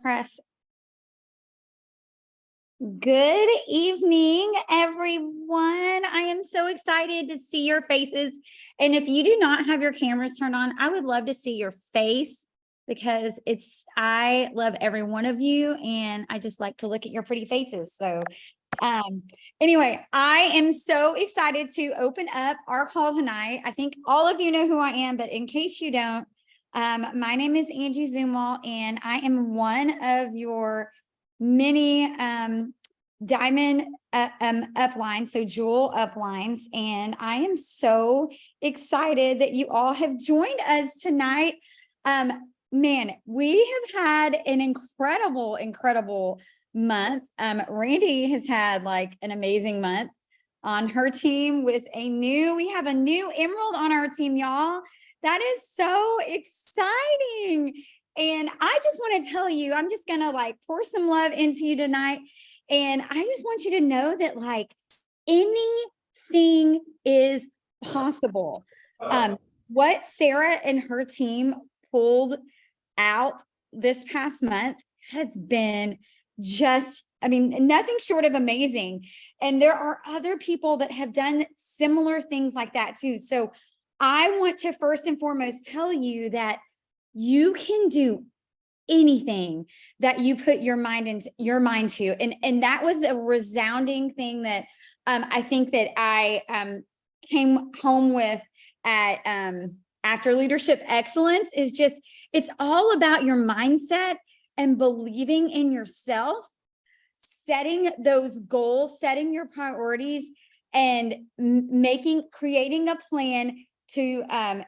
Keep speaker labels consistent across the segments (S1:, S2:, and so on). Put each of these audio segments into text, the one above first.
S1: Press. Good evening, everyone. I am so excited to see your faces. And if you do not have your cameras turned on, I would love to see your face because I love every one of you and I just like to look at your pretty faces. So, um, anyway, I am so excited to open up our call tonight. I think all of you know who I am, but in case you don't, my name is Angie Zumwalt and I am one of your many diamond uplines, so jewel uplines, and I am so excited that you all have joined us tonight. Man, we have had an incredible month. Randy has had like an amazing month on her team with we have a new emerald on our team, y'all. That is so exciting. And I just want to tell you, I'm just going to like pour some love into you tonight. And I just want you to know that like anything is possible. What Sarah and her team pulled out this past month has been nothing short of amazing. And there are other people that have done similar things like that too. So I want to first and foremost tell you that you can do anything that you put your mind to. And that was a resounding thing that I think that I came home with at after Leadership Excellence is just, it's all about your mindset and believing in yourself, setting those goals, setting your priorities, and creating a plan to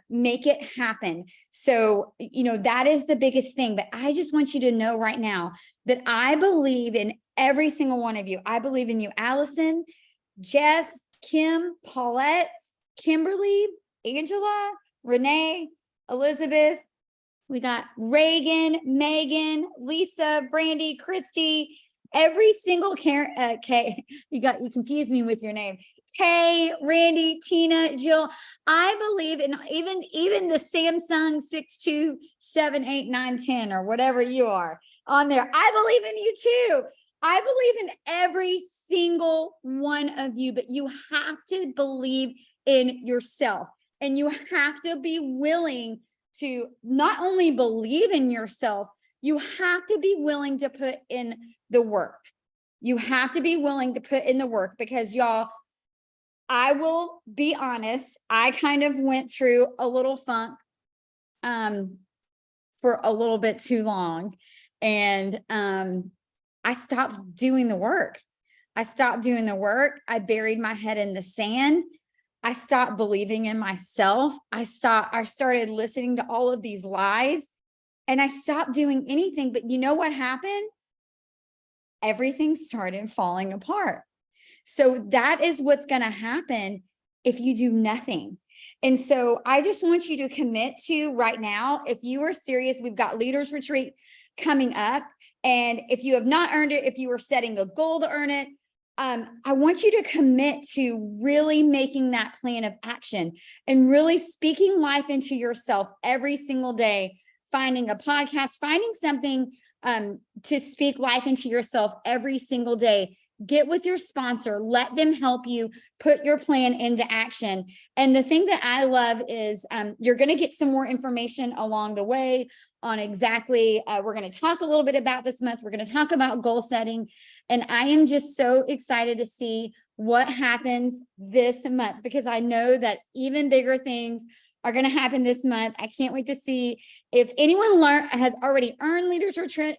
S1: make it happen. So, that is the biggest thing. But I just want you to know right now that I believe in every single one of you. I believe in you, Allison, Jess, Kim, Paulette, Kimberly, Angela, Renee, Elizabeth. We got Reagan, Megan, Lisa, Brandy, Christy, every single Kay, you confused me with your name. Kay, Randy, Tina, Jill. I believe in even the Samsung 6278910 or whatever you are on there. I believe in you too. I believe in every single one of you, but you have to believe in yourself and you have to be willing to not only believe in yourself, you have to be willing to put in the work. You have to be willing to put in the work because y'all, I will be honest, I kind of went through a little funk for a little bit too long. And I stopped doing the work. I buried my head in the sand. I stopped believing in myself. I started listening to all of these lies and I stopped doing anything. But you know what happened? Everything started falling apart. So that is what's going to happen if you do nothing. And so I just want you to commit to right now, if you are serious, we've got Leaders Retreat coming up. And if you have not earned it, if you are setting a goal to earn it, I want you to commit to really making that plan of action and really speaking life into yourself every single day, finding a podcast, finding something to speak life into yourself every single day. Get with your sponsor, let them help you put your plan into action. And the thing that I love is you're going to get some more information along the way on exactly, we're going to talk a little bit about this month. We're going to talk about goal setting. And I am just so excited to see what happens this month, because I know that even bigger things are going to happen this month. I can't wait to see if anyone has already earned Leaders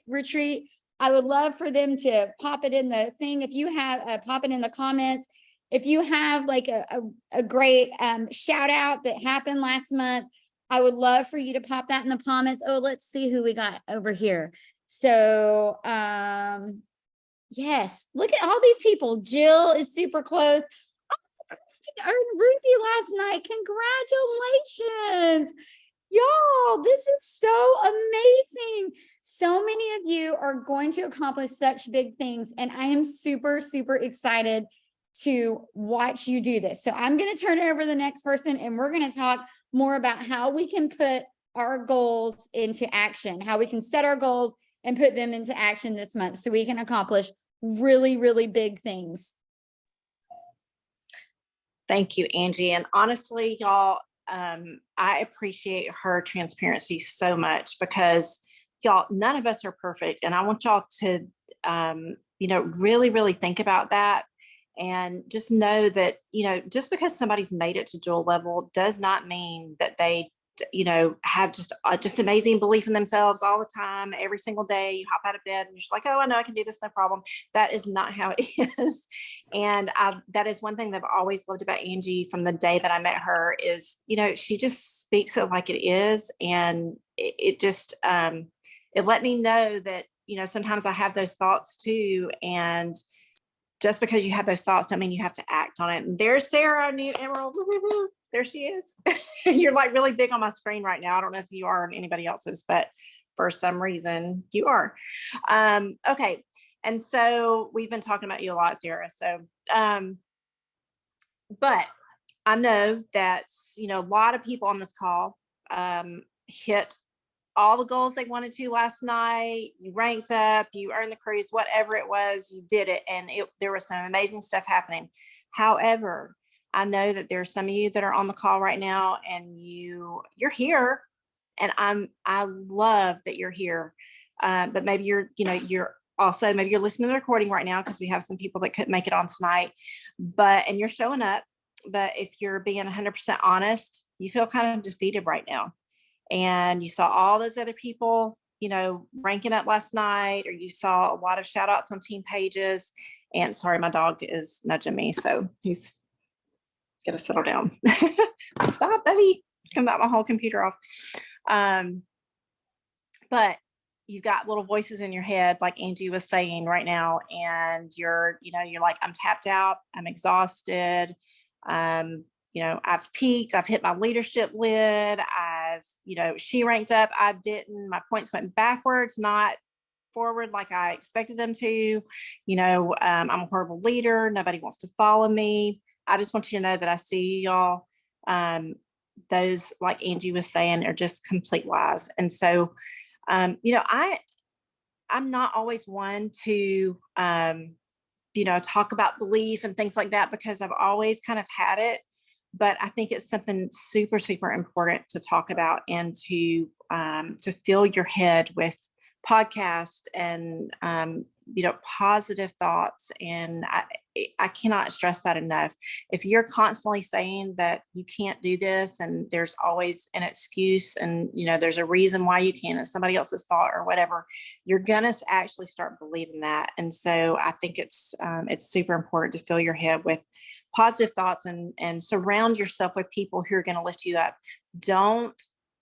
S1: Retreat. I would love for them to pop it in the thing. If you have, pop it in the comments. If you have like a great shout out that happened last month, I would love for you to pop that in the comments. Oh, let's see who we got over here. So, yes, look at all these people. Jill is super close. Oh, Christy earned Ruby last night. Congratulations. Y'all, this is so amazing. So many of you are going to accomplish such big things. And I am super excited to watch you do this. So I'm going to turn it over to the next person and we're going to talk more about how we can put our goals into action, how we can set our goals and put them into action this month so we can accomplish really, really big things.
S2: Thank you, Angie. And honestly, y'all, I appreciate her transparency so much because y'all, none of us are perfect. And I want y'all to, really, really think about that. And just know that, just because somebody's made it to dual level does not mean that they, have just amazing belief in themselves all the time. Every single day you hop out of bed and you're just like, oh, I know I can do this, no problem. That is not how it is. And that is one thing that I've always loved about Angie from the day that I met her is, she just speaks it like it is. And it just, it let me know that, sometimes I have those thoughts too. And just because you have those thoughts don't mean you have to act on it. And there's Sarah, new Emerald. Woo-hoo-hoo. There she is. You're like really big on my screen right now. I don't know if you are on anybody else's, but for some reason you are. Okay. And so we've been talking about you a lot, Sarah. So, but I know that, a lot of people on this call hit all the goals they wanted to last night. You ranked up, you earned the cruise, whatever it was, you did it. And there was some amazing stuff happening. However, I know that there's some of you that are on the call right now and you're here, and I love that you're here. But maybe you're also, maybe you're listening to the recording right now because we have some people that couldn't make it on tonight, and you're showing up. But if you're being 100% honest, you feel kind of defeated right now. And you saw all those other people, ranking up last night, or you saw a lot of shout outs on team pages. And sorry, my dog is nudging me. So he's going to settle down. Stop, buddy. Come out my whole computer off. But you've got little voices in your head, like Angie was saying right now. And you're like, I'm tapped out. I'm exhausted. I've peaked, I've hit my leadership lid. She ranked up, I didn't, my points went backwards, not forward like I expected them to. I'm a horrible leader. Nobody wants to follow me. I just want you to know that I see y'all. Those, like Angie was saying, are just complete lies. And so, I'm not always one to, talk about belief and things like that because I've always kind of had it. But I think it's something super, super important to talk about and to fill your head with podcasts and, positive thoughts. And I cannot stress that enough. If you're constantly saying that you can't do this and there's always an excuse and, there's a reason why you can't, it's somebody else's fault or whatever, you're going to actually start believing that. And so I think it's super important to fill your head with positive thoughts and surround yourself with people who are going to lift you up. Don't,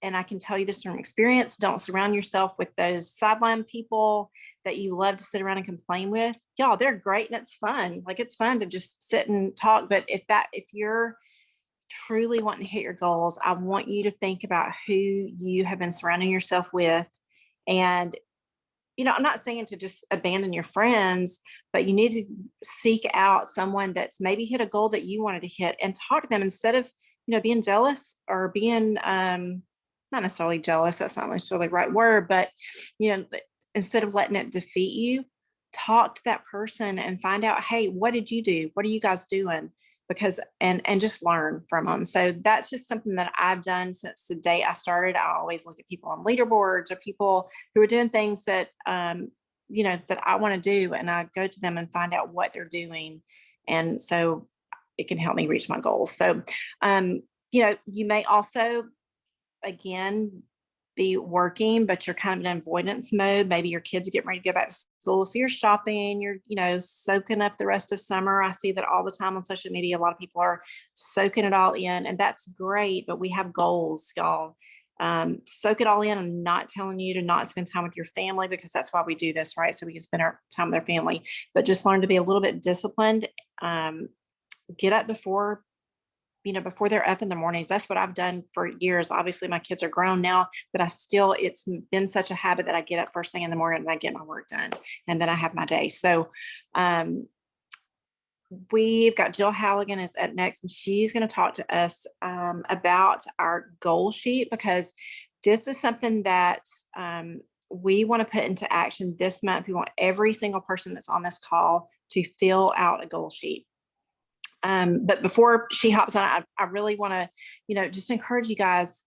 S2: and I can tell you this from experience, don't surround yourself with those sideline people that you love to sit around and complain with. Y'all, they're great and it's fun. Like it's fun to just sit and talk. But if you're truly wanting to hit your goals, I want you to think about who you have been surrounding yourself with. And I'm not saying to just abandon your friends, but you need to seek out someone that's maybe hit a goal that you wanted to hit and talk to them instead of, being jealous or being, not necessarily jealous. That's not necessarily the right word, but, instead of letting it defeat you, talk to that person and find out, hey, what did you do? What are you guys doing? Because, and just learn from them. So that's just something that I've done since the day I started. I always look at people on leaderboards or people who are doing things that, that I want to do. And I go to them and find out what they're doing. And so it can help me reach my goals. So, you may also, again, be working, but you're kind of in avoidance mode. Maybe your kids are getting ready to go back to school. So you're shopping, you're, soaking up the rest of summer. I see that all the time on social media. A lot of people are soaking it all in, and that's great, but we have goals, y'all. Soak it all in. I'm not telling you to not spend time with your family because that's why we do this, right? So we can spend our time with our family, but just learn to be a little bit disciplined. Get up before they're up in the mornings. That's what I've done for years. Obviously my kids are grown now, but it's been such a habit that I get up first thing in the morning and I get my work done and then I have my day. So, we've got Jill Halligan is up next and she's going to talk to us, about our goal sheet, because this is something that, we want to put into action this month. We want every single person that's on this call to fill out a goal sheet. But before she hops on, I really want to, just encourage you guys,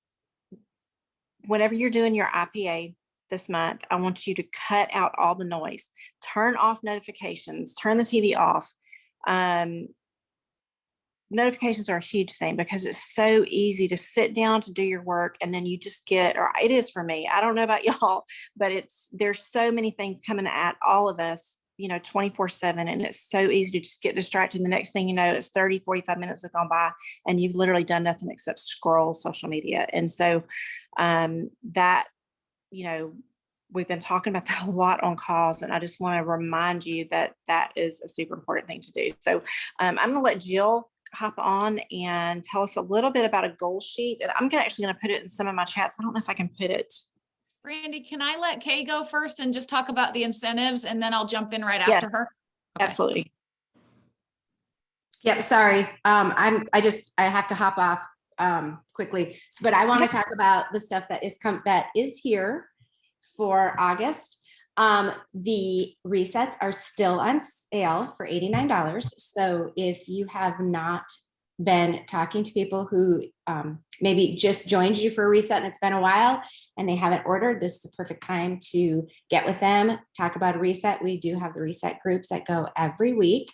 S2: whenever you're doing your IPA this month, I want you to cut out all the noise, turn off notifications, turn the TV off. Notifications are a huge thing because it's so easy to sit down to do your work and then you just get, or it is for me, I don't know about y'all, but there's so many things coming at all of us, 24/7, and it's so easy to just get distracted. The next thing you know, it's 30, 45 minutes have gone by and you've literally done nothing except scroll social media. And so that, we've been talking about that a lot on calls, and I just want to remind you that that is a super important thing to do. So I'm going to let Jill hop on and tell us a little bit about a goal sheet. And I'm actually going to put it in some of my chats. I don't know if I can put it.
S3: Brandy, can I let Kay go first and just talk about the incentives, and then I'll jump in right
S2: Yes,
S3: after her? Okay.
S2: Absolutely.
S4: Yep, sorry. I have to hop off quickly, but I want to talk about the stuff that is here for August. The resets are still on sale for $89. So if you have not been talking to people who maybe just joined you for a reset and it's been a while and they haven't ordered, this is the perfect time to get with them, talk about a reset. We do have the reset groups that go every week.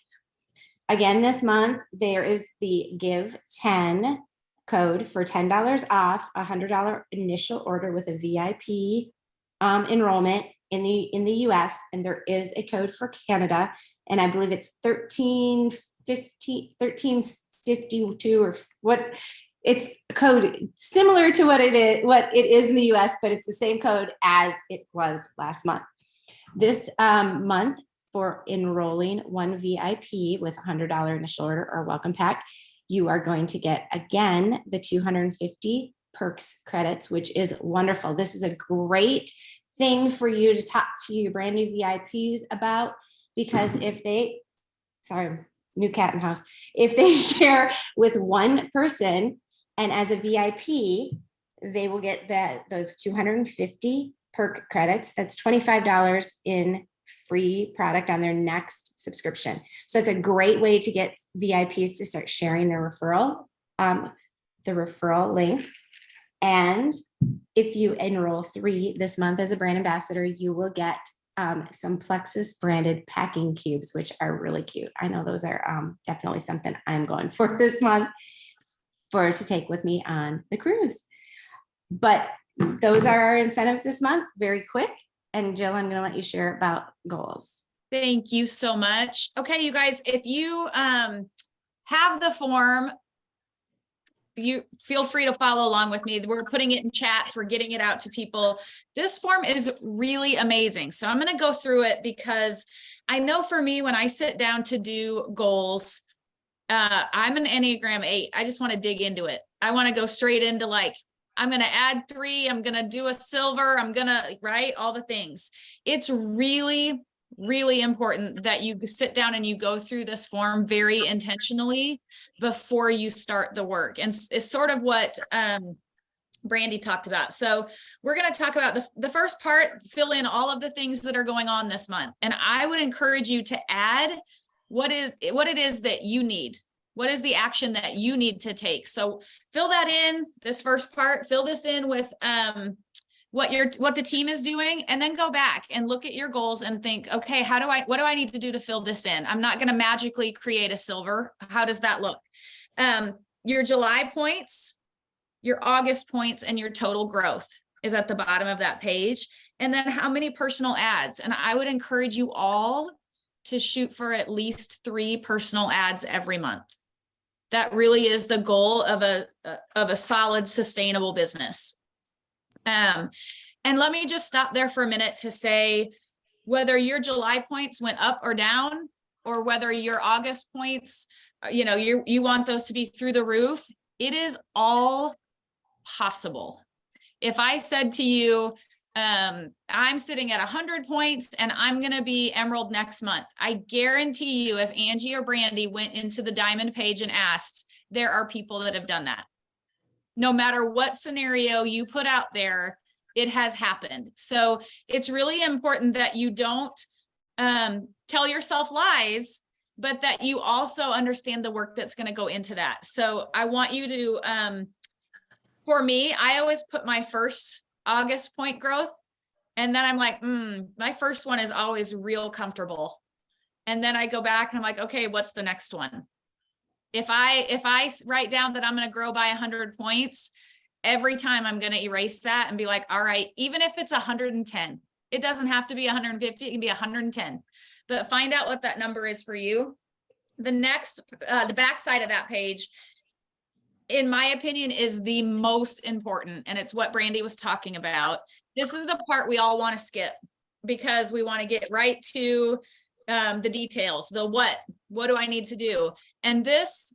S4: Again, this month, there is the Give 10 code for $10 off, $100 initial order with a VIP enrollment in the US, and there is a code for Canada, and I believe it's 1352 or what. It's a code similar to what it is in the US, but it's the same code as it was last month. This month, for enrolling one VIP with $100 initial order or welcome pack, you are going to get, again, the 250 perks credits, which is wonderful. This is a great thing for you to talk to your brand new VIPs about, because new cat in the house, if they share with one person and as a VIP, they will get those 250 perk credits. That's $25 in free product on their next subscription. So it's a great way to get VIPs to start sharing their referral link. And if you enroll 3 this month as a brand ambassador, you will get some Plexus branded packing cubes, which are really cute. I know those are definitely something I'm going for this month to take with me on the cruise. But those are our incentives this month, very quick. And Jill, I'm going to let you share about goals.
S3: Thank you so much. Okay, you guys, if you have the form, you feel free to follow along with me. We're putting it in chats. We're getting it out to people. This form is really amazing. So I'm going to go through it because I know for me, when I sit down to do goals, I'm an Enneagram 8. I just want to dig into it. I want to go straight into I'm going to add 3. I'm going to do a silver. I'm going to write all the things. It's really, really important that you sit down and you go through this form very intentionally before you start the work. And it's sort of what Brandy talked about. So we're going to talk about the first part, fill in all of the things that are going on this month. And I would encourage you to add what it is that you need. What is the action that you need to take? So fill that in, this first part, fill this in with what the team is doing, and then go back and look at your goals and think, okay, what do I need to do to fill this in? I'm not going to magically create a silver. How does that look? Your July points, your August points, and your total growth is at the bottom of that page. And then how many personal ads? And I would encourage you all to shoot for at least 3 personal ads every month. That really is the goal of a solid, sustainable business. And let me just stop there for a minute to say, whether your July points went up or down, or whether your August points, you want those to be through the roof, it is all possible. If I said to you, I'm sitting at 100 points and I'm going to be Emerald next month, I guarantee you, if Angie or Brandy went into the Diamond page and asked, there are people that have done that. No matter what scenario you put out there, It has happened. So it's really important that you don't tell yourself lies, but that you also understand the work that's going to go into that. So I want you to, for me, I always put my first August point growth. And then I'm like, my first one is always real comfortable. And then I go back and I'm like, okay, what's the next one? If I write down that I'm going to grow by 100 points, every time I'm going to erase that and be like, all right, even if it's 110, it doesn't have to be 150, it can be 110, but find out what that number is for you. The next, the back side of that page, in my opinion, is the most important. And it's what Brandy was talking about. This is the part we all want to skip because we want to get right to the details, the what do I need to do? And this,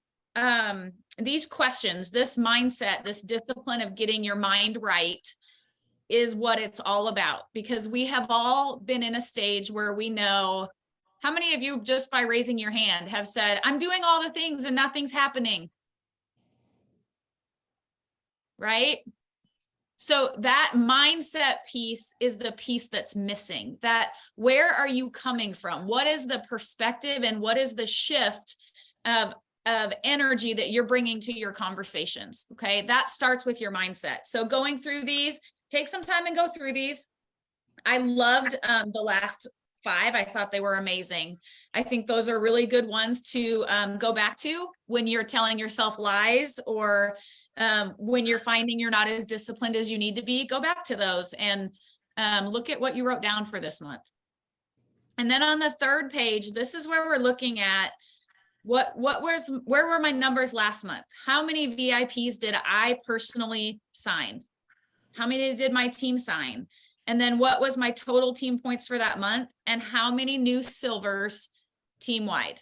S3: these questions, this mindset, this discipline of getting your mind right is what it's all about, because we have all been in a stage where we know. How many of you, just by raising your hand, have said, I'm doing all the things and nothing's happening? Right? So that mindset piece is the piece that's missing. That where are you coming from? What is the perspective and what is the shift of energy that you're bringing to your conversations? Okay, that starts with your mindset. So going through these, take some time and go through these. I loved the last 5. I thought they were amazing. I think those are really good ones to go back to when you're telling yourself lies, or when you're finding you're not as disciplined as you need to be. Go back to those and look at what you wrote down for this month. And then on the third page, this is where we're looking at where were my numbers last month? How many VIPs did I personally sign? How many did my team sign? And then what was my total team points for that month? And how many new silvers team wide?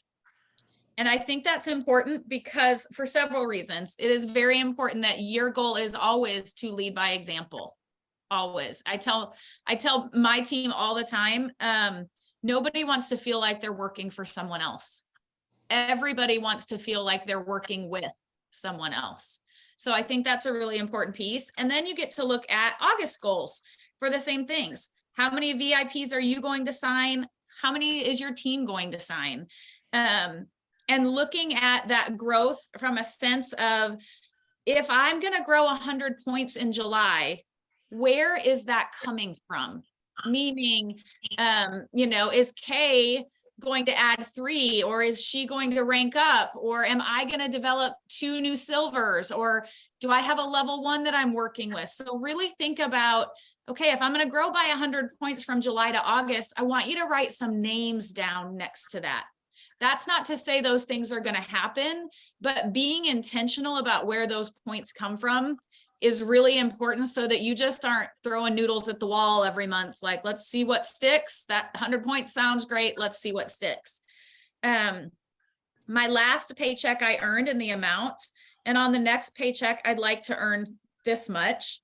S3: And I think that's important because for several reasons. It is very important that your goal is always to lead by example. Always. I tell my team all the time, nobody wants to feel like they're working for someone else. Everybody wants to feel like they're working with someone else. So I think that's a really important piece. And then you get to look at August goals for the same things. How many VIPs are you going to sign? How many is your team going to sign? And looking at that growth from a sense of, if I'm going to grow 100 points in July, where is that coming from? Meaning, is Kay going to add 3, or is she going to rank up, or am I going to develop 2 new silvers, or do I have a level 1 that I'm working with? So really think about, okay, if I'm going to grow by 100 points from July to August, I want you to write some names down next to that. That's not to say those things are going to happen, but being intentional about where those points come from is really important, so that you just aren't throwing noodles at the wall every month. Like, let's see what sticks. That 100 points sounds great. Let's see what sticks. My last paycheck I earned in the amount, and on the next paycheck, I'd like to earn this much.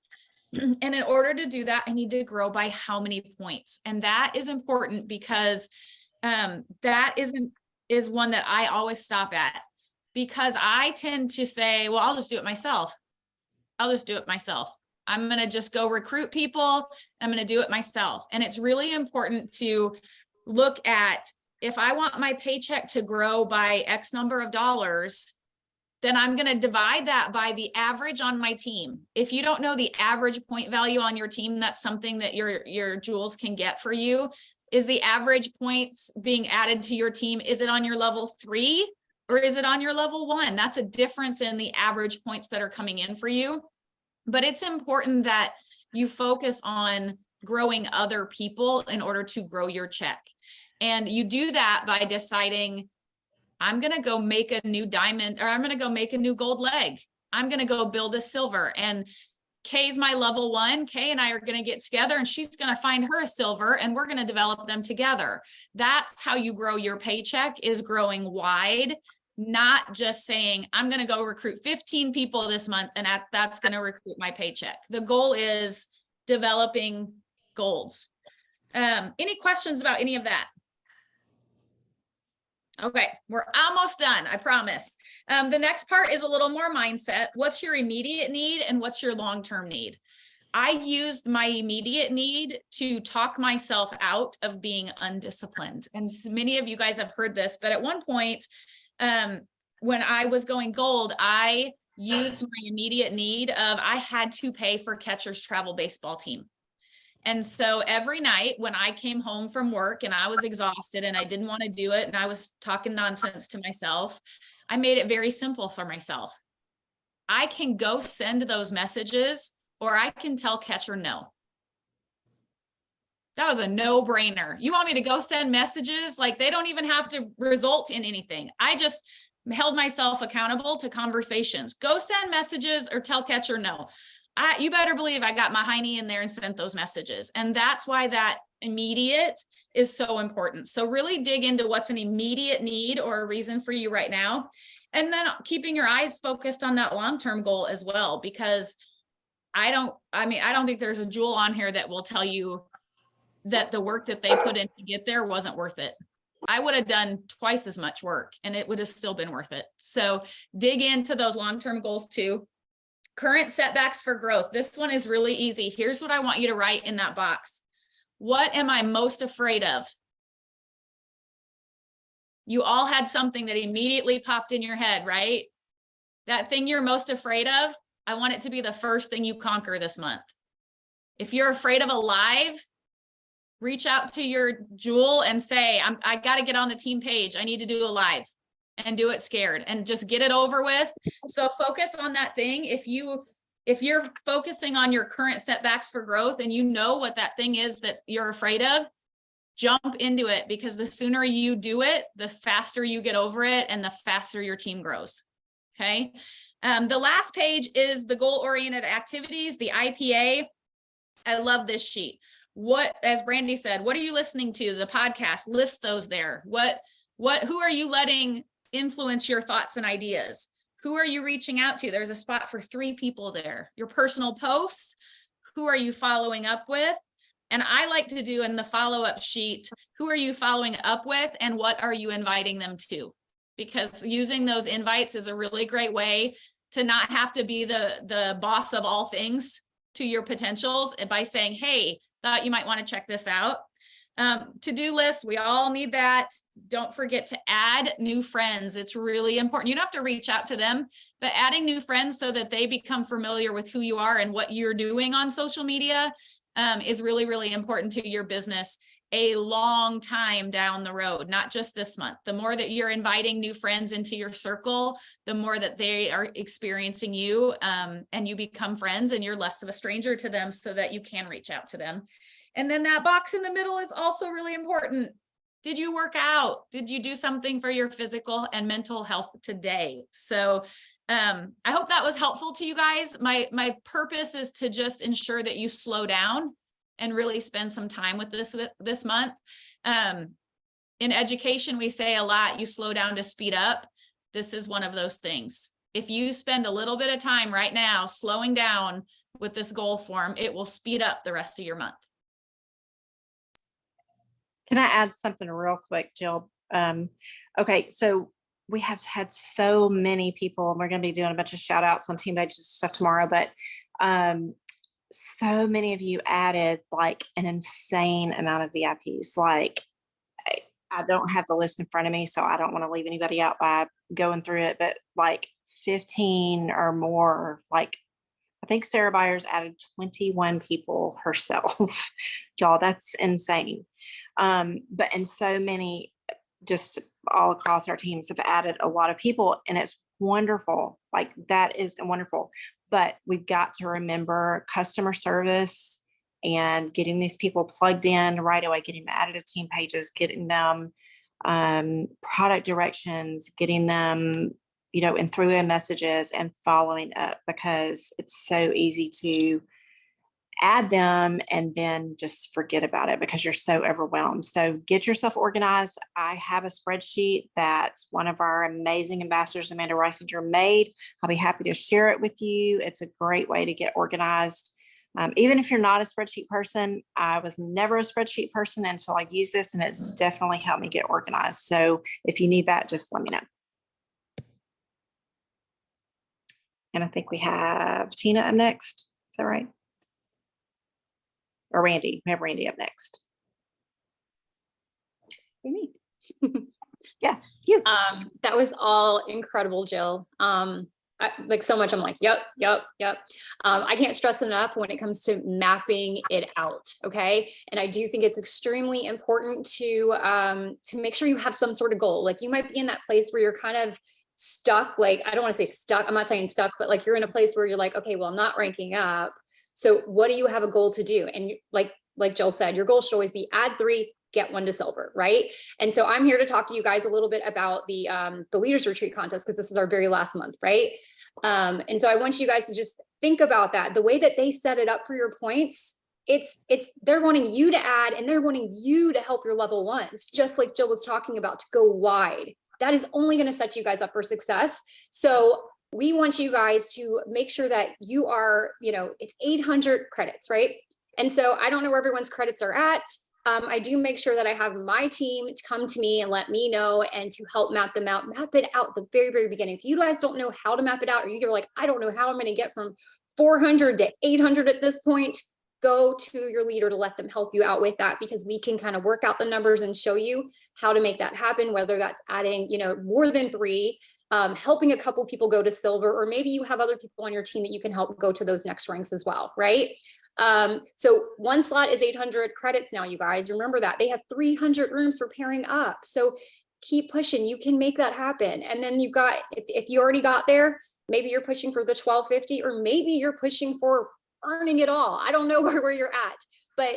S3: And in order to do that, I need to grow by how many points? And that is important because that is one that I always stop at, because I tend to say, well, I'll just do it myself. I'm going to just go recruit people. I'm going to do it myself. And it's really important to look at, if I want my paycheck to grow by X number of dollars, then I'm going to divide that by the average on my team. If you don't know the average point value on your team, that's something that your Jules can get for you. Is the average points being added to your team, is it on your level 3 or is it on your level 1? That's a difference in the average points that are coming in for you. But it's important that you focus on growing other people in order to grow your check. And you do that by deciding, I'm going to go make a new diamond, or I'm going to go make a new gold leg. I'm going to go build a silver. And Kay's my level 1. Kay and I are going to get together and she's going to find her a silver and we're going to develop them together. That's how you grow your paycheck, is growing wide, not just saying, I'm going to go recruit 15 people this month and that's going to recruit my paycheck. The goal is developing golds. Any questions about any of that? Okay, we're almost done, I promise. The next part is a little more mindset. What's your immediate need and what's your long-term need? I used my immediate need to talk myself out of being undisciplined. And many of you guys have heard this, but at one point, when I was going gold, I used my immediate need of I had to pay for Catcher's travel baseball team. And so every night when I came home from work and I was exhausted and I didn't want to do it and I was talking nonsense to myself, I made it very simple for myself. I can go send those messages or I can tell Catcher no. That was a no-brainer. You want me to go send messages? Like they don't even have to result in anything. I just held myself accountable to conversations. Go send messages or tell Catcher no. You better believe I got my hiney in there and sent those messages. And that's why that immediate is so important. So really dig into what's an immediate need or a reason for you right now. And then keeping your eyes focused on that long-term goal as well, because I don't think there's a jewel on here that will tell you that the work that they put in to get there wasn't worth it. I would have done twice as much work and it would have still been worth it. So dig into those long-term goals too. Current setbacks for growth. This one is really easy. Here's what I want you to write in that box. What am I most afraid of? You all had something that immediately popped in your head, right? That thing you're most afraid of, I want it to be the first thing you conquer this month. If you're afraid of a live, reach out to your Jewel and say, I got to get on the team page. I need to do a live and do it scared and just get it over with. So focus on that thing. If you're focusing on your current setbacks for growth and you know what that thing is that you're afraid of, jump into it, because the sooner you do it, the faster you get over it and the faster your team grows. Okay. The last page is the goal-oriented activities, the IPA. I love this sheet. As Brandy said, what are you listening to? The podcast, list those there. Who are you letting influence your thoughts and ideas? Who are you reaching out to? There's a spot for 3 people there. Your personal posts, who are you following up with? And I like to do in the follow-up sheet, who are you following up with and what are you inviting them to? Because using those invites is a really great way to not have to be the boss of all things to your potentials by saying, hey, thought you might want to check this out. To-do list, we all need that. Don't forget to add new friends. It's really important. You don't have to reach out to them, but adding new friends so that they become familiar with who you are and what you're doing on social media is really, really important to your business a long time down the road, not just this month. The more that you're inviting new friends into your circle, the more that they are experiencing you and you become friends and you're less of a stranger to them so that you can reach out to them. And then that box in the middle is also really important. Did you work out? Did you do something for your physical and mental health today? So I hope that was helpful to you guys. My purpose is to just ensure that you slow down and really spend some time with this month. In education, we say a lot, you slow down to speed up. This is one of those things. If you spend a little bit of time right now slowing down with this goal form, it will speed up the rest of your month.
S2: Can I add something real quick, Jill? Okay, so we have had so many people, and we're going to be doing a bunch of shout outs on team pages stuff tomorrow, but so many of you added like an insane amount of VIPs. Like I don't have the list in front of me, so I don't want to leave anybody out by going through it, but like 15 or more. Like I think Sarah Byers added 21 people herself. Y'all, that's insane. And so many just all across our teams have added a lot of people, and it's wonderful. Like that is wonderful, but we've got to remember customer service and getting these people plugged in right away, getting them added to team pages, getting them product directions, getting them, in through messages and following up, because it's so easy to add them and then just forget about it because you're so overwhelmed. So get yourself organized. I have a spreadsheet that one of our amazing ambassadors, Amanda Reisinger, made. I'll be happy to share it with you. It's a great way to get organized. Even if you're not a spreadsheet person, I was never a spreadsheet person until I use this, and it's definitely helped me get organized. So if you need that, just let me know. And I think we have Tina up next. Is that right? or Randy. We have Randy up next.
S5: Me.
S2: Yeah, you.
S5: That was all incredible, Jill. Like so much, I'm like, yep. I can't stress enough when it comes to mapping it out. Okay. And I do think it's extremely important to make sure you have some sort of goal. Like you might be in that place where you're kind of stuck. Like, I don't want to say stuck. I'm not saying stuck, but like you're in a place where you're like, okay, well, I'm not ranking up. So what do you have a goal to do? And like Jill said, your goal should always be add 3, get 1 to silver, right? And so I'm here to talk to you guys a little bit about the Leaders Retreat contest, because this is our very last month, right? And so I want you guys to just think about that. The way that they set it up for your points, they're wanting you to add, and they're wanting you to help your level ones, just like Jill was talking about, to go wide. That is only going to set you guys up for success. So we want you guys to make sure that you are, it's 800 credits, right? And so I don't know where everyone's credits are at. I do make sure that I have my team to come to me and let me know, and to help map them out, map it out at the very, very beginning. If you guys don't know how to map it out, or you're like, I don't know how I'm going to get from 400 to 800 at this point, go to your leader to let them help you out with that, because we can kind of work out the numbers and show you how to make that happen, whether that's adding, more than 3, helping a couple people go to silver, or maybe you have other people on your team that you can help go to those next ranks as well, right? So 1 slot is 800 credits now, you guys. Remember that. They have 300 rooms for pairing up. So keep pushing. You can make that happen. And then you've got, if you already got there, maybe you're pushing for the 1250, or maybe you're pushing for earning it all. I don't know where you're at, but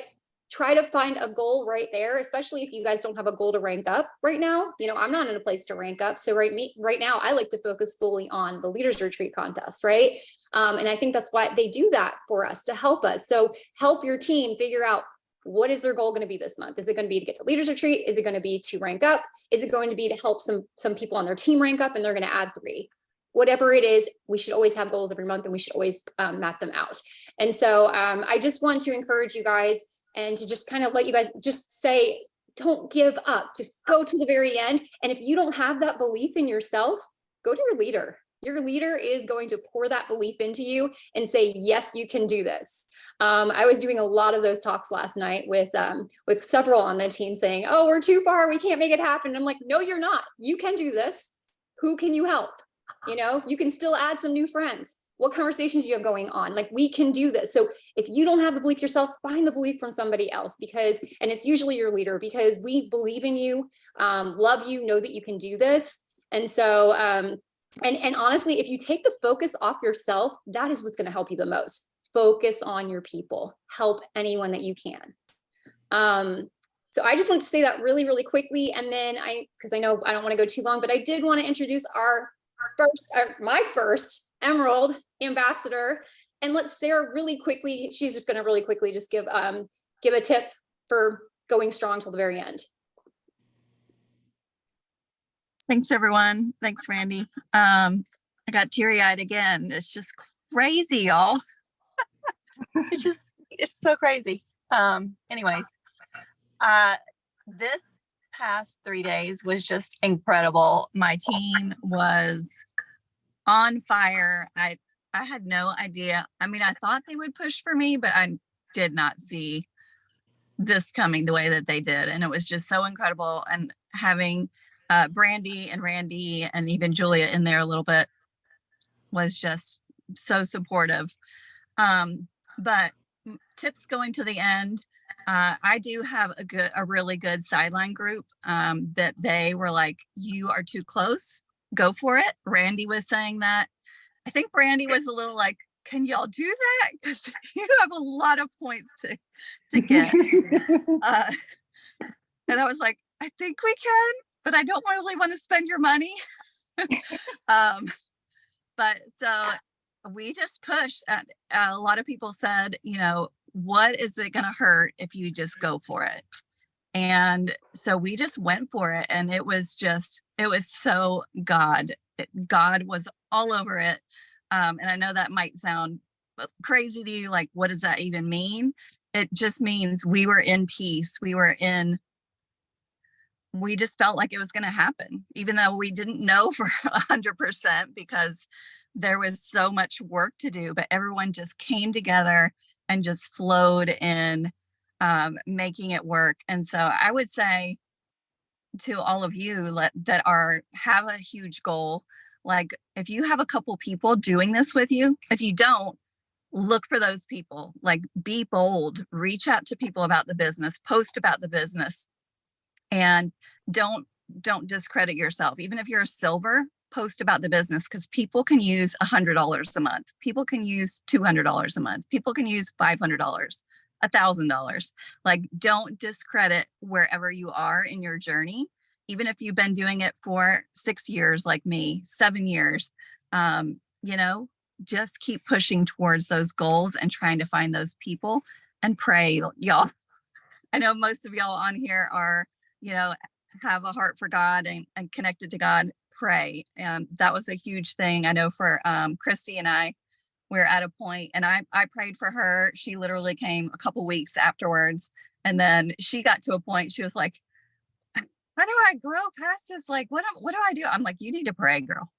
S5: try to find a goal right there, especially if you guys don't have a goal to rank up right now. I'm not in a place to rank up. So right now, I like to focus fully on the Leaders Retreat contest, right? And I think that's why they do that for us, to help us. So help your team figure out, what is their goal going to be this month? Is it going to be to get to Leaders Retreat? Is it going to be to rank up? Is it going to be to help some people on their team rank up, and they're going to add 3? Whatever it is, we should always have goals every month, and we should always map them out. And so I just want to encourage you guys, and to just kind of let you guys just say, don't give up, just go to the very end. And if you don't have that belief in yourself, go to your leader. Your leader is going to pour that belief into you and say, yes, you can do this. I was doing a lot of those talks last night with several on the team saying, oh, we're too far, we can't make it happen. And I'm like, no, you're not. You can do this. Who can you help? You can still add some new friends. What conversations do you have going on? Like, we can do this. So if you don't have the belief yourself, find the belief from somebody else, and it's usually your leader, because we believe in you, love you, know that you can do this. And so, and honestly, if you take the focus off yourself, that is what's going to help you the most. Focus on your people, help anyone that you can. So I just want to say that really, really quickly. And then because I know I don't want to go too long, but I did want to introduce my first Emerald ambassador, and let Sarah really quickly, she's just going to really quickly just give a tip for going strong till the very end.
S6: Thanks, everyone. Thanks, Randy. I got teary-eyed again. It's just crazy, y'all. It's so crazy. Anyways, this past 3 days was just incredible. My team was on fire. I had no idea. I mean, I thought they would push for me, but I did not see this coming the way that they did. And it was just so incredible. And having Brandy and Randy and even Julia in there a little bit was just so supportive. But tips going to the end, I do have a really good sideline group that they were like, you are too close, go for it. Randy was saying that. I think Brandy was a little like, can y'all do that? Because you have a lot of points to get. And I was like, I think we can, but I don't really want to spend your money. But so we just pushed. A lot of people said, what is it going to hurt if you just go for it? And so we just went for it. And it was so God was all over it. And I know that might sound crazy to you. Like, what does that even mean? It just means we were in peace. We just felt like it was going to happen, even though we didn't know for 100% because there was so much work to do, but everyone just came together and just flowed in making it work. And so I would say to all of you that have a huge goal, like if you have a couple people doing this with you, if you don't, look for those people, like be bold, reach out to people about the business, post about the business, and don't discredit yourself. Even if you're a silver, post about the business, because people can use $100 a month. People can use $200 a month. People can use $500, $1,000. Like, don't discredit wherever you are in your journey. Even if you've been doing it for 6 years, like me, 7 years, you know, just keep pushing towards those goals and trying to find those people and pray, y'all. I know most of y'all on here are, you know, have a heart for God and connected to God. Pray. And that was a huge thing. I know for Christy and I, we're at a point, and I prayed for her. She literally came a couple weeks afterwards. And then she got to a point, she was like, how do I grow past this? Like, what do I do? I'm like, you need to pray, girl.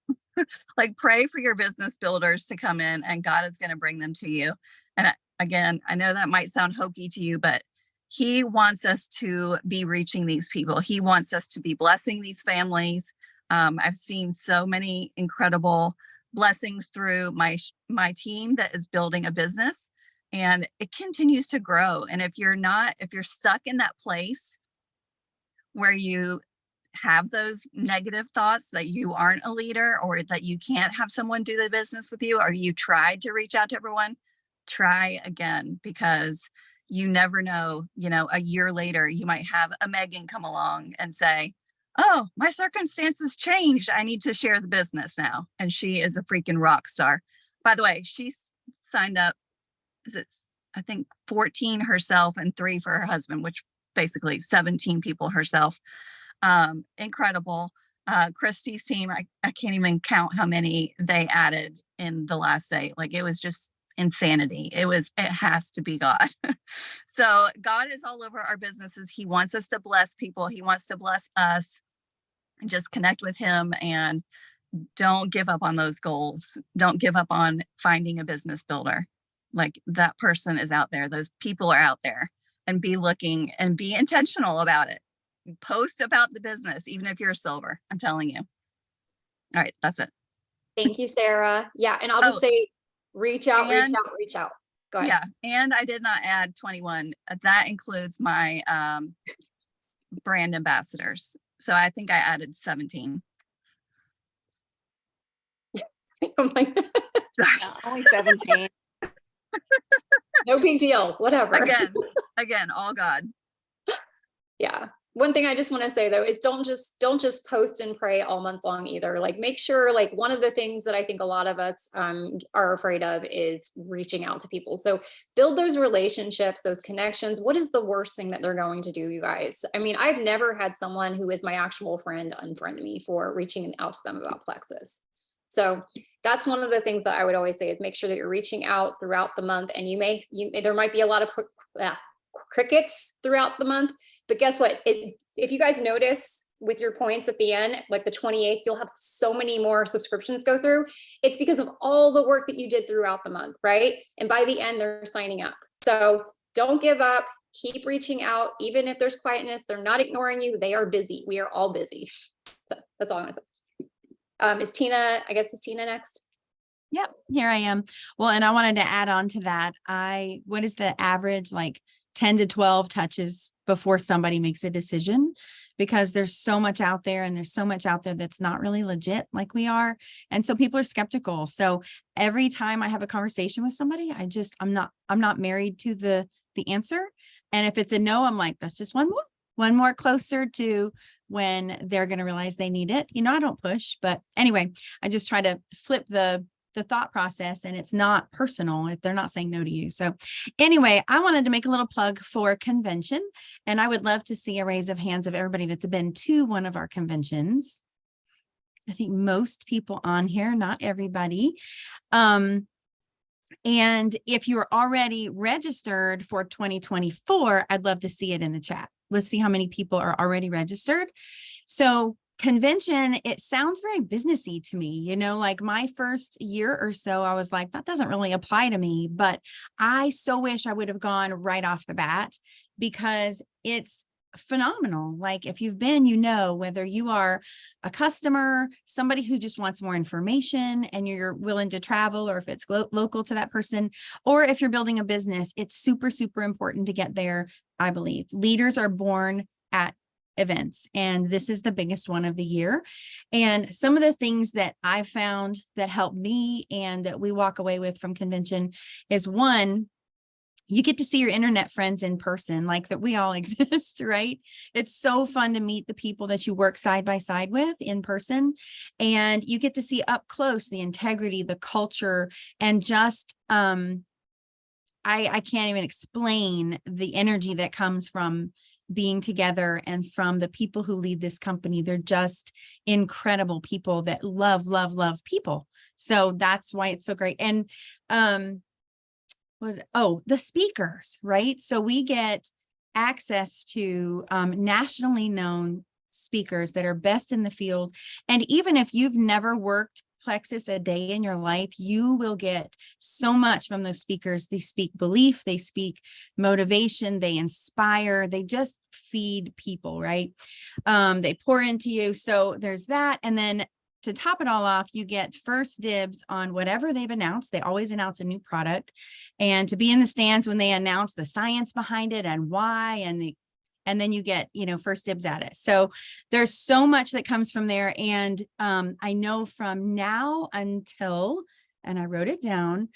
S6: Like, pray for your business builders to come in, and God is going to bring them to you. And again, I know that might sound hokey to you, but he wants us to be reaching these people. He wants us to be blessing these families. I've seen so many incredible blessings through my team that is building a business, and it continues to grow. And if you're stuck in that place where you have those negative thoughts that you aren't a leader, or that you can't have someone do the business with you, or you tried to reach out to everyone, try again, because you never know, you know, a year later, you might have a Megan come along and say, oh, my circumstances changed. I need to share the business now. And she is a freaking rock star. By the way, she signed up, I think 14 herself and 3 for her husband, which basically 17 people herself. Incredible. Christy's team, I can't even count how many they added in the last day. Like, it was just insanity. It has to be God. So God is all over our businesses. He wants us to bless people. He wants to bless us. And just connect with him, and don't give up on those goals. Don't give up on finding a business builder. Like, that person is out there. Those people are out there, and be looking and be intentional about it. Post about the business, even if you're a silver. I'm telling you. All right, that's it.
S5: Thank you, Sarah. Yeah, and I'll just say, reach out. Go ahead.
S6: Yeah, and I did not add 21. That includes my brand ambassadors. So I think I added 17.
S5: Oh my God.
S2: No, only 17.
S5: No big deal. Whatever.
S6: Again, all God.
S5: Yeah. One thing I just want to say though is don't just post and pray all month long either. Like, make sure, like, one of the things that I think a lot of us are afraid of is reaching out to people. So build those relationships, those connections. What is the worst thing that they're going to do, you guys? I mean, I've never had someone who is my actual friend unfriend me for reaching out to them about Plexus. So that's one of the things that I would always say is make sure that you're reaching out throughout the month, and there might be a lot of crickets throughout the month, but guess what? If you guys notice with your points at the end, like the 28th, you'll have so many more subscriptions go through. It's because of all the work that you did throughout the month, right? And by the end, they're signing up. So don't give up. Keep reaching out. Even if there's quietness, they're not ignoring you. They are busy. We are all busy. So that's all I'm gonna say. Is Tina next?
S7: Yep, here I am. Well, and I wanted to add on to that. What is the average, like 10 to 12 touches before somebody makes a decision? Because there's so much out there, and there's so much out there that's not really legit like we are. And so people are skeptical. So every time I have a conversation with somebody, I'm not married to the answer. And if it's a no, I'm like, that's just one more closer to when they're going to realize they need it. You know, I don't push, but anyway, I just try to flip the thought process, and it's not personal if they're not saying no to you. So anyway, I wanted to make a little plug for convention, and I would love to see a raise of hands of everybody that's been to one of our conventions. I think most people on here, not everybody. And if you're already registered for 2024, I'd love to see it in the chat. Let's see how many people are already registered. So convention, it sounds very businessy to me, like my first year or so, I was like, that doesn't really apply to me, but I so wish I would have gone right off the bat because it's phenomenal. Like if you've been, whether you are a customer, somebody who just wants more information and you're willing to travel, or if it's local to that person, or if you're building a business, it's super, super important to get there. I believe leaders are born at events, and this is the biggest one of the year. And some of the things that I found that helped me and that we walk away with from convention is, one, you get to see your internet friends in person, like that we all exist, right? It's so fun to meet the people that you work side by side with in person. And you get to see up close the integrity, the culture, and just, I can't even explain the energy that comes from being together and from the people who lead this company. They're just incredible people that love, love, love people. So that's why it's so great. And, the speakers, right? So we get access to nationally known speakers that are best in the field. And even if you've never worked Plexus a day in your life, you will get so much from those speakers. They speak belief, they speak motivation, they inspire, they just feed people, right? They pour into you. So there's that. And then to top it all off, you get first dibs on whatever they've announced. They always announce a new product, and to be in the stands when they announce the science behind it and why, and then you get, first dibs at it. So there's so much that comes from there. And I know from now until, and I wrote it down,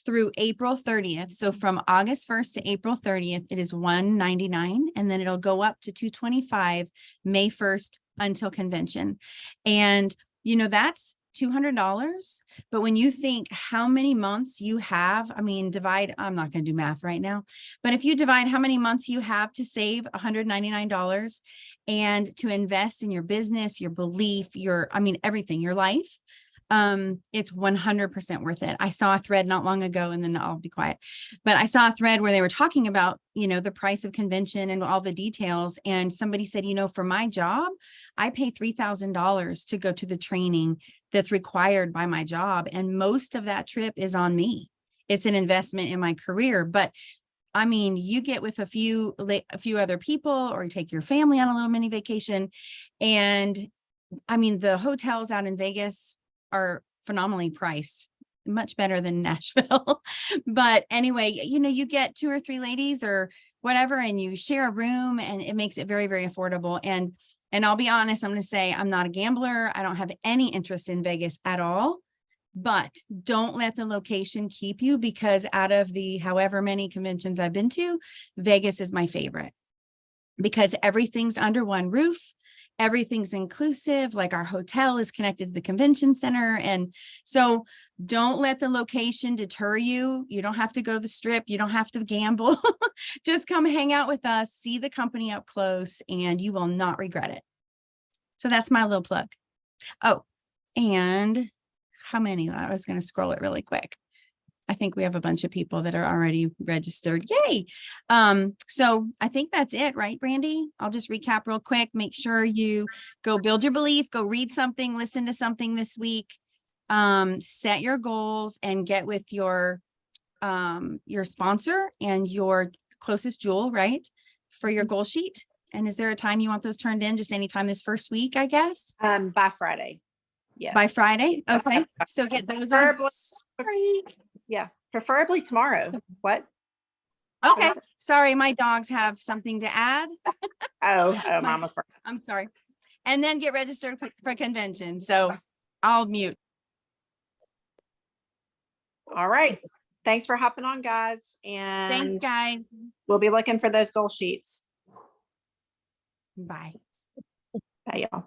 S7: through April 30th. So from August 1st to April 30th, it is $199, and then it'll go up to $225 May 1st until convention. And that's $200. But when you think how many months you have, I'm not going to do math right now, but if you divide how many months you have to save $199 and to invest in your business, your belief, everything, your life, it's 100% worth it. I saw a thread not long ago, and then I'll be quiet, but I saw a thread where they were talking about, the price of convention and all the details. And somebody said, for my job, I pay $3,000 to go to the training that's required by my job. And most of that trip is on me. It's an investment in my career. But you get with a few other people, or you take your family on a little mini vacation. And the hotels out in Vegas are phenomenally priced, much better than Nashville. But anyway, you get 2 or 3 ladies or whatever, and you share a room, and it makes it very, very affordable. And I'll be honest, I'm going to say I'm not a gambler. I don't have any interest in Vegas at all, but don't let the location keep you, because out of the however many conventions I've been to, Vegas is my favorite because everything's under one roof. Everything's inclusive, like our hotel is connected to the convention center. And so don't let the location deter you. You don't have to go to the Strip. You don't have to gamble. Just come hang out with us, see the company up close, and you will not regret it. So that's my little plug. Oh, and how many? I was going to scroll it really quick. I think we have a bunch of people that are already registered. Yay. So I think that's it, right, Brandy? I'll just recap real quick. Make sure you go build your belief, go read something, listen to something this week, set your goals, and get with your sponsor and your closest jewel, right, for your goal sheet. And is there a time you want those turned in? Just anytime this first week, I guess?
S2: By Friday. Yes.
S7: By Friday? Okay. So get those on. Sorry.
S2: Yeah, preferably tomorrow. What?
S7: Okay. Sorry, my dogs have something to add.
S2: Oh, Mama's birthday.
S7: I'm sorry. And then get registered for convention. So I'll mute.
S2: All right. Thanks for hopping on, guys. And
S7: Thanks, guys.
S2: we'll be looking for those goal sheets.
S7: Bye.
S2: Bye, y'all.